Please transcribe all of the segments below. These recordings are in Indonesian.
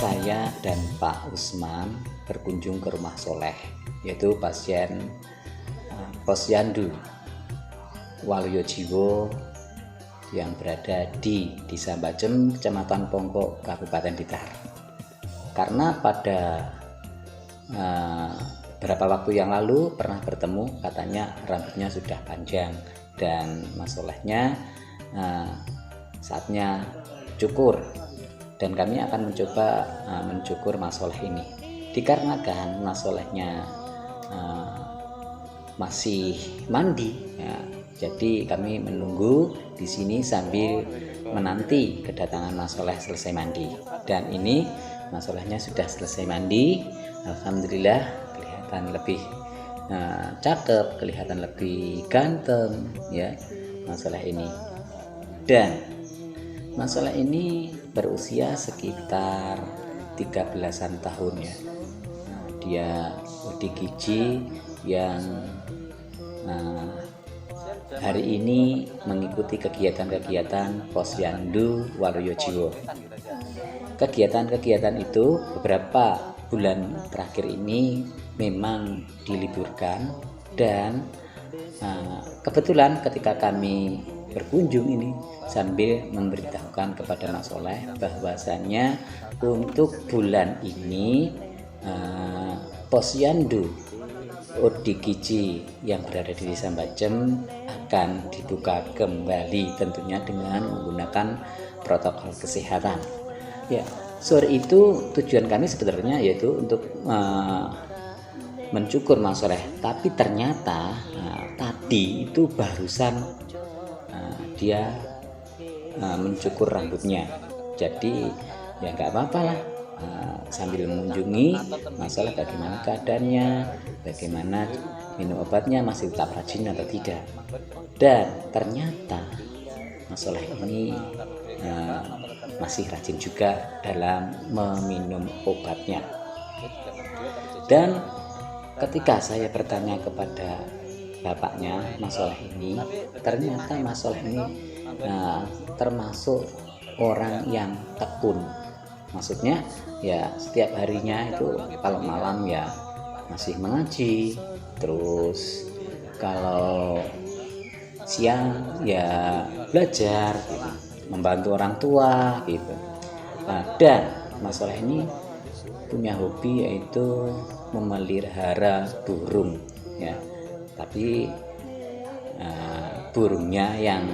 Saya dan Pak Usman berkunjung ke rumah Soleh, yaitu pasien Posyandu Waluyojiwo yang berada di Desa Bajem, Kecamatan Pongkok, Kabupaten Blitar. Karena pada beberapa waktu yang lalu pernah bertemu, katanya rambutnya sudah panjang dan Mas Solehnya saatnya cukur, dan kami akan mencoba mencukur Mas Soleh ini. Dikarenakan Mas Solehnya masih mandi ya, jadi kami menunggu di sini sambil menanti kedatangan Mas Soleh selesai mandi. Dan ini Mas Solehnya sudah selesai mandi, alhamdulillah kelihatan lebih cakep, kelihatan lebih ganteng ya Mas Soleh ini. Dan Mas Soleh ini berusia sekitar 13-an tahun ya. Dia ODGJ yang hari ini mengikuti kegiatan-kegiatan Posyandu Waluyojiwo. Kegiatan-kegiatan itu beberapa bulan terakhir ini memang diliburkan, dan kebetulan ketika kami berkunjung ini sambil memberitahukan kepada Mas Soleh bahwasannya untuk bulan ini Posyandu ODGJ yang berada di Desa Bajem akan dibuka kembali, tentunya dengan menggunakan protokol kesehatan. Ya, sore itu tujuan kami sebetulnya yaitu untuk mencukur Mas Soleh, tapi ternyata tadi itu barusan dia mencukur rambutnya. Jadi ya nggak apa-apa lah, sambil mengunjungi Mas Soleh bagaimana keadaannya, bagaimana minum obatnya, masih tetap rajin atau tidak. Dan ternyata Mas Soleh ini masih rajin juga dalam meminum obatnya. Dan ketika saya bertanya kepada bapaknya Mas Soleh ini, ternyata Mas Soleh ini termasuk orang yang tekun. Maksudnya ya setiap harinya itu kalau malam ya masih mengaji, terus kalau siang ya belajar gitu, membantu orang tua gitu. Dan Mas Soleh ini punya hobi yaitu memelihara burung ya, tapi burungnya yang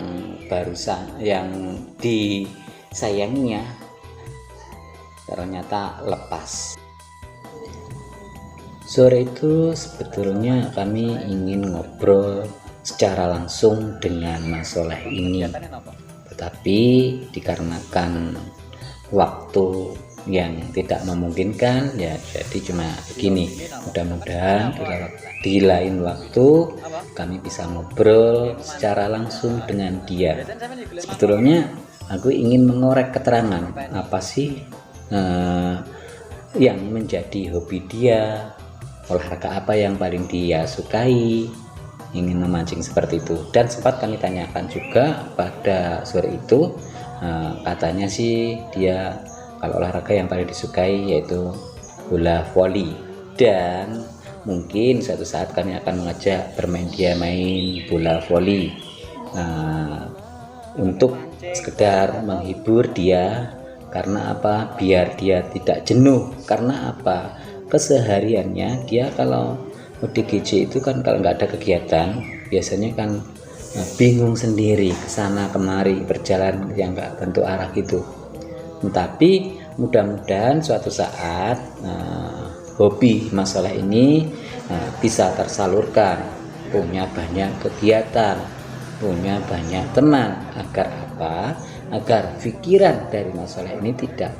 barusan yang disayanginya ternyata lepas. Sore itu sebetulnya kami ingin ngobrol secara langsung dengan Mas Soleh ini, tetapi dikarenakan waktu yang tidak memungkinkan ya, jadi cuma begini. Mudah-mudahan di lain waktu kami bisa ngobrol secara langsung dengan dia. Sebetulnya aku ingin mengorek keterangan apa sih yang menjadi hobi dia, olahraga apa yang paling dia sukai, ingin memancing seperti itu. Dan sempat kami tanyakan juga pada sore itu, katanya sih dia kalau olahraga yang paling disukai yaitu bola voli, dan mungkin suatu saat kami akan mengajak dia main bola voli untuk sekedar menghibur dia. Karena apa? Biar dia tidak jenuh. Karena apa? Kesehariannya dia kalau ODGJ itu kan kalau nggak ada kegiatan biasanya kan bingung sendiri, kesana kemari berjalan yang nggak tentu arah gitu. Tapi mudah-mudahan suatu saat hobi Mas Soleh ini bisa tersalurkan, punya banyak kegiatan, punya banyak teman. Agar apa? Agar pikiran dari Mas Soleh ini tidak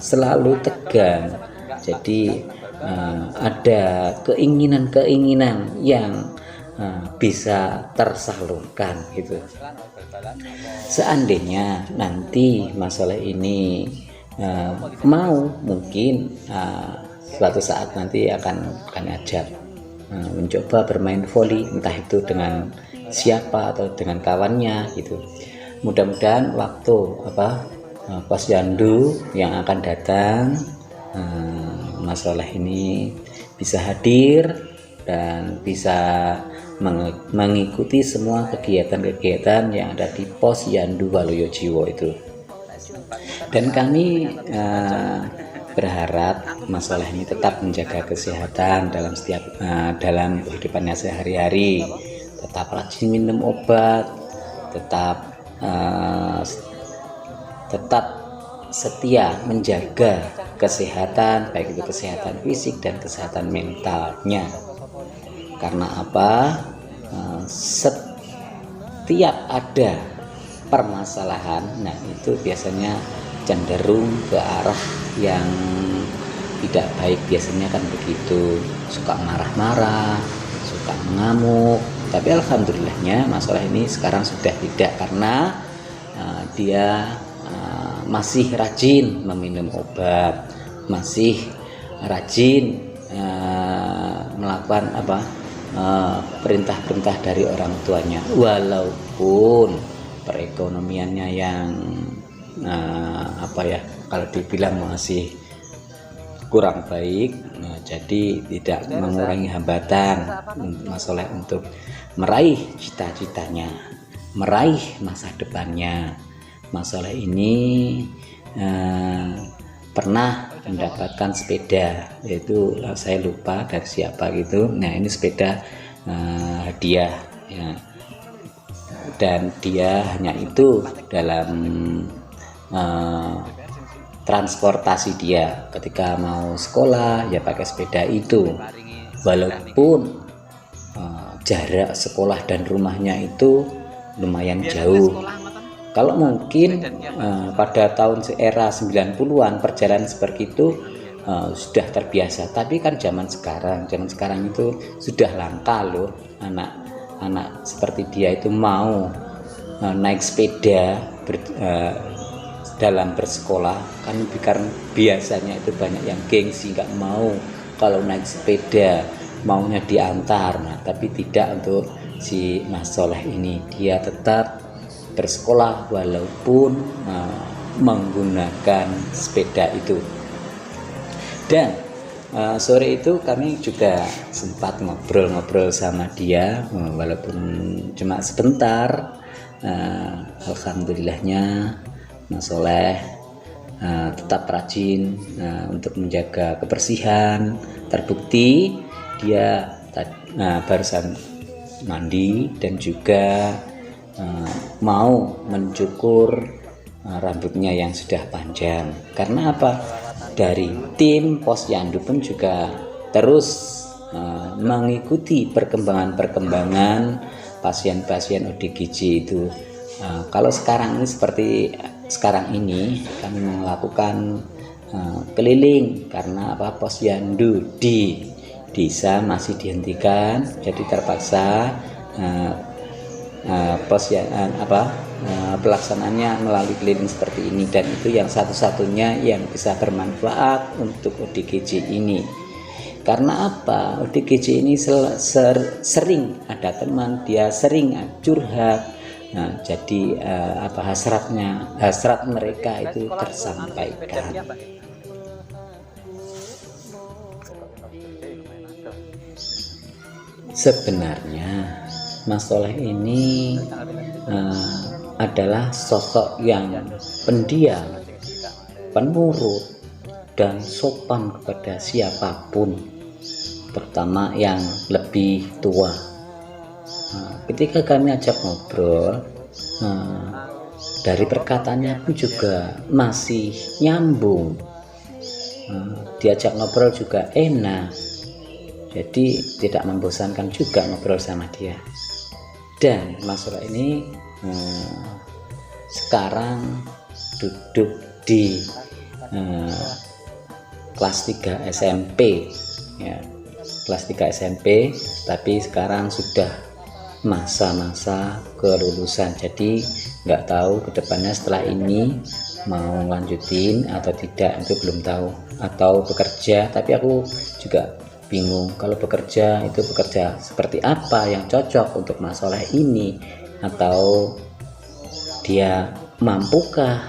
selalu tegang. Jadi ada keinginan-keinginan yang bisa tersalurkan gitu. Seandainya nanti Mas Soleh ini mau, mungkin suatu saat nanti akan ajak mencoba bermain voli, entah itu dengan siapa atau dengan kawannya gitu. Mudah-mudahan waktu Posyandu yang akan datang Mas Soleh ini bisa hadir dan bisa mengikuti semua kegiatan-kegiatan yang ada di Posyandu Waluyo Jiwo itu. Dan kami berharap Mas Soleh ini tetap menjaga kesehatan dalam kehidupannya sehari-hari, tetap rajin minum obat, tetap setia menjaga kesehatan, baik itu kesehatan fisik dan kesehatan mentalnya. Karena apa? Setiap ada permasalahan, nah itu biasanya cenderung ke arah yang tidak baik, biasanya kan begitu, suka marah-marah, suka mengamuk. Tapi alhamdulillahnya Mas Soleh ini sekarang sudah tidak, karena dia masih rajin meminum obat, masih rajin melakukan perintah-perintah dari orang tuanya, walaupun perekonomiannya yang kalau dibilang masih kurang baik, jadi tidak mengurangi hambatan Mas Soleh untuk meraih cita-citanya, meraih masa depannya. Mas Soleh ini pernah mendapatkan sepeda, yaitu saya lupa dari siapa gitu. Nah ini sepeda hadiah ya. Dan dia hanya itu dalam transportasi dia ketika mau sekolah ya pakai sepeda itu, walaupun jarak sekolah dan rumahnya itu lumayan jauh. Kalau mungkin pada tahun era 90-an perjalanan seperti itu sudah terbiasa, tapi kan zaman sekarang itu sudah langka loh anak seperti dia itu mau naik sepeda dalam bersekolah, kan karena biasanya itu banyak yang gengsi, nggak mau kalau naik sepeda, maunya diantar. Nah tapi tidak untuk si Mas Soleh ini, dia tetap bersekolah walaupun menggunakan sepeda itu. Dan sore itu kami juga sempat ngobrol-ngobrol sama dia, walaupun cuma sebentar. Alhamdulillahnya Mas Soleh tetap rajin untuk menjaga kebersihan. Terbukti dia barusan mandi dan juga mau mencukur rambutnya yang sudah panjang. Karena apa? Dari tim Posyandu pun juga terus mengikuti perkembangan pasien-pasien ODGJ itu. Kalau sekarang ini seperti sekarang ini kami melakukan keliling, karena Posyandu di desa masih dihentikan, jadi terpaksa pelaksanaannya melalui keliling seperti ini, dan itu yang satu-satunya yang bisa bermanfaat untuk ODGJ ini. Karena apa? ODGJ ini sering ada teman, dia sering curhat. Nah, jadi hasrat mereka itu tersampaikan. Sebenarnya Mas Soleh ini adalah sosok yang pendiam, penurut, dan sopan kepada siapapun, terutama yang lebih tua. Ketika kami ajak ngobrol, dari perkataannya pun juga masih nyambung, diajak ngobrol juga enak, jadi tidak membosankan juga ngobrol sama dia. Dan Mas Soleh ini sekarang duduk di kelas 3 SMP ya, kelas 3 SMP, tapi sekarang sudah masa-masa kelulusan, jadi nggak tahu kedepannya setelah ini mau lanjutin atau tidak, itu belum tahu, atau bekerja. Tapi aku juga bingung, kalau bekerja itu bekerja seperti apa yang cocok untuk Mas Soleh ini, atau dia mampukah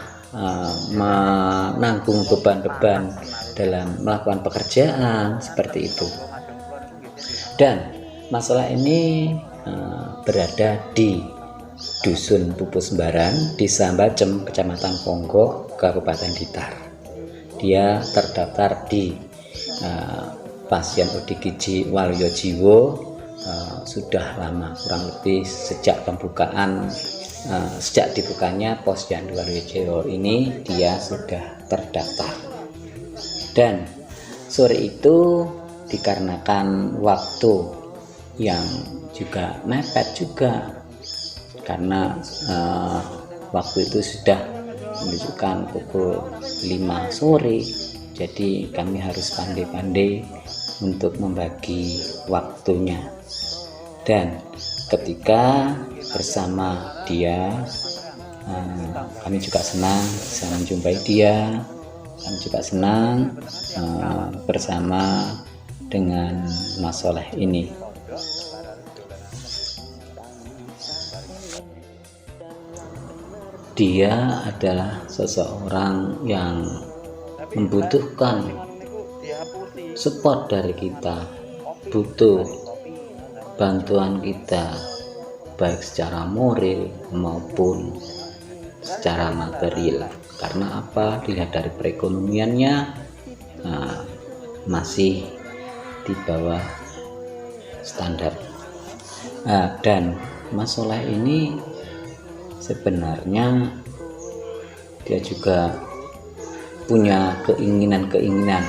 menanggung beban-beban dalam melakukan pekerjaan seperti itu. Dan masalah ini berada di Dusun Pupus Sembaran, Desa Bacem, Kecamatan Ponggok, Kabupaten Blitar. Dia terdaftar di pasien ODGJ Waluyo sudah lama, kurang lebih sejak sejak dibukanya Posyandu Waluyo ini dia sudah terdaftar. Dan sore itu dikarenakan waktu yang juga mepet juga, karena waktu itu sudah menunjukkan pukul 5 sore, jadi kami harus pandai-pandai untuk membagi waktunya. Dan ketika bersama dia, kami juga senang bisa menjumpai dia, kami juga senang bersama dengan Mas Soleh ini. Dia adalah seseorang yang membutuhkan support dari kita, butuh bantuan kita baik secara moral maupun secara material. Karena apa? Dilihat dari perekonomiannya masih di bawah standar. Dan Mas Soleh ini sebenarnya dia juga punya keinginan-keinginan,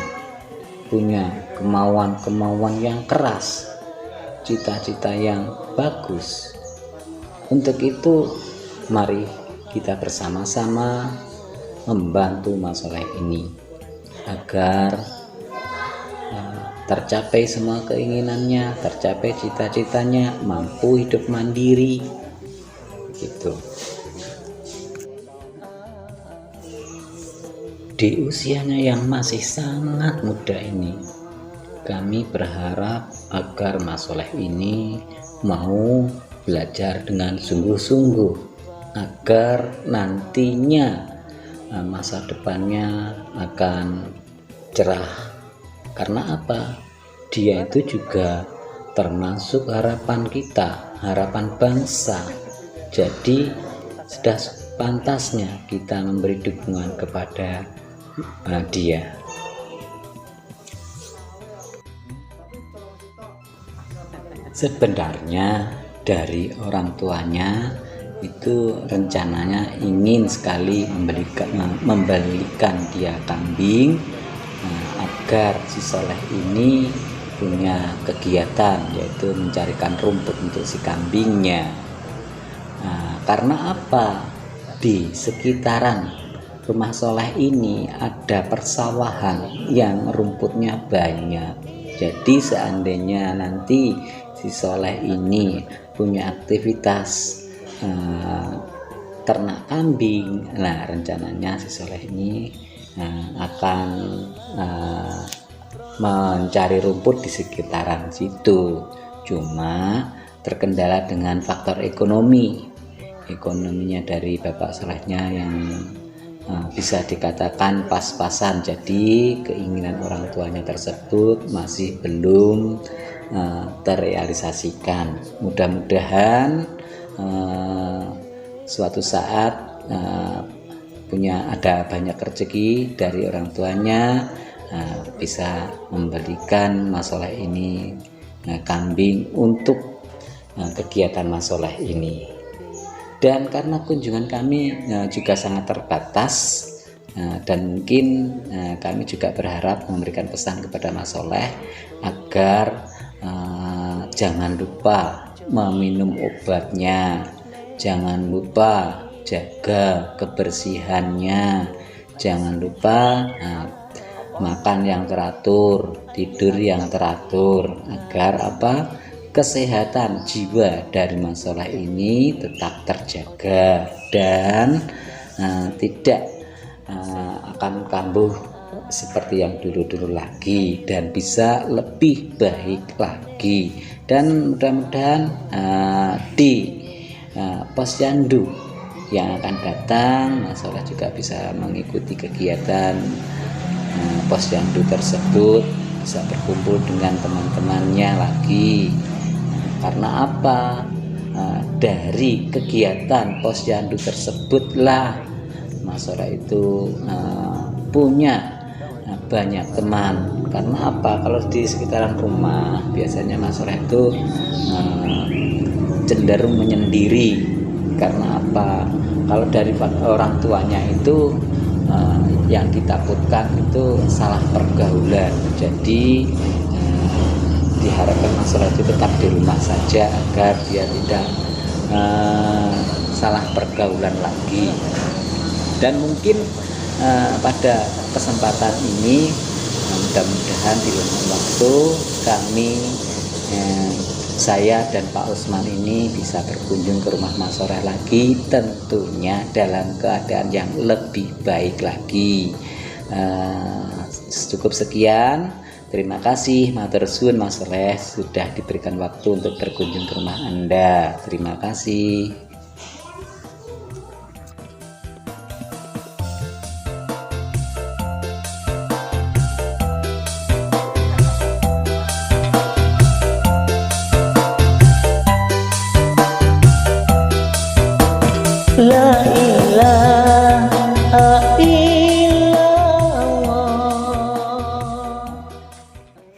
punya kemauan-kemauan yang keras, cita-cita yang bagus. Untuk itu mari kita bersama-sama membantu Mas Soleh ini agar tercapai semua keinginannya, tercapai cita-citanya, mampu hidup mandiri gitu. Di usianya yang masih sangat muda ini, kami berharap agar Mas Soleh ini mau belajar dengan sungguh-sungguh agar nantinya masa depannya akan cerah. Karena apa? Dia itu juga termasuk harapan kita, harapan bangsa. Jadi sudah pantasnya kita memberi dukungan kepada dia. Sebenarnya dari orang tuanya itu rencananya ingin sekali membelikan dia kambing, agar si Soleh ini punya kegiatan, yaitu mencarikan rumput untuk si kambingnya. Karena apa? Di sekitaran rumah Soleh ini ada persawahan yang rumputnya banyak. Jadi seandainya nanti si Soleh ini punya aktivitas ternak kambing, nah rencananya si Soleh ini akan mencari rumput di sekitaran situ. Cuma terkendala dengan faktor ekonominya dari Bapak Solehnya yang bisa dikatakan pas-pasan. Jadi keinginan orang tuanya tersebut masih belum terrealisasikan. Mudah-mudahan suatu saat ada banyak rezeki dari orang tuanya, bisa memberikan Mas Soleh ini kambing untuk kegiatan Mas Soleh ini. Dan karena kunjungan kami juga sangat terbatas, dan mungkin kami juga berharap memberikan pesan kepada Mas Soleh agar jangan lupa meminum obatnya, jangan lupa jaga kebersihannya, jangan lupa makan yang teratur, tidur yang teratur, agar kesehatan jiwa dari Mas Soleh ini tetap terjaga dan tidak akan kambuh seperti yang dulu-dulu lagi, dan bisa lebih baik lagi. Dan mudah-mudahan di Posyandu yang akan datang Mas Soleh juga bisa mengikuti kegiatan posyandu tersebut bisa berkumpul dengan teman-temannya lagi. Karena apa? Dari kegiatan posyandu tersebutlah Mas Soleh itu punya banyak teman. Karena apa? Kalau di sekitaran rumah biasanya Mas Soleh itu cenderung menyendiri. Karena apa? Kalau dari orang tuanya itu yang ditakutkan itu salah pergaulan. Jadi diharapkan Mas Soleh itu tetap di rumah saja agar dia tidak salah pergaulan lagi. Dan mungkin pada kesempatan ini mudah-mudahan di lain waktu kami saya dan Pak Usman ini bisa berkunjung ke rumah Mas Soleh lagi, tentunya dalam keadaan yang lebih baik lagi. Cukup sekian. Terima kasih matur suwun Mas Soleh sudah diberikan waktu untuk berkunjung ke rumah Anda. Terima kasih.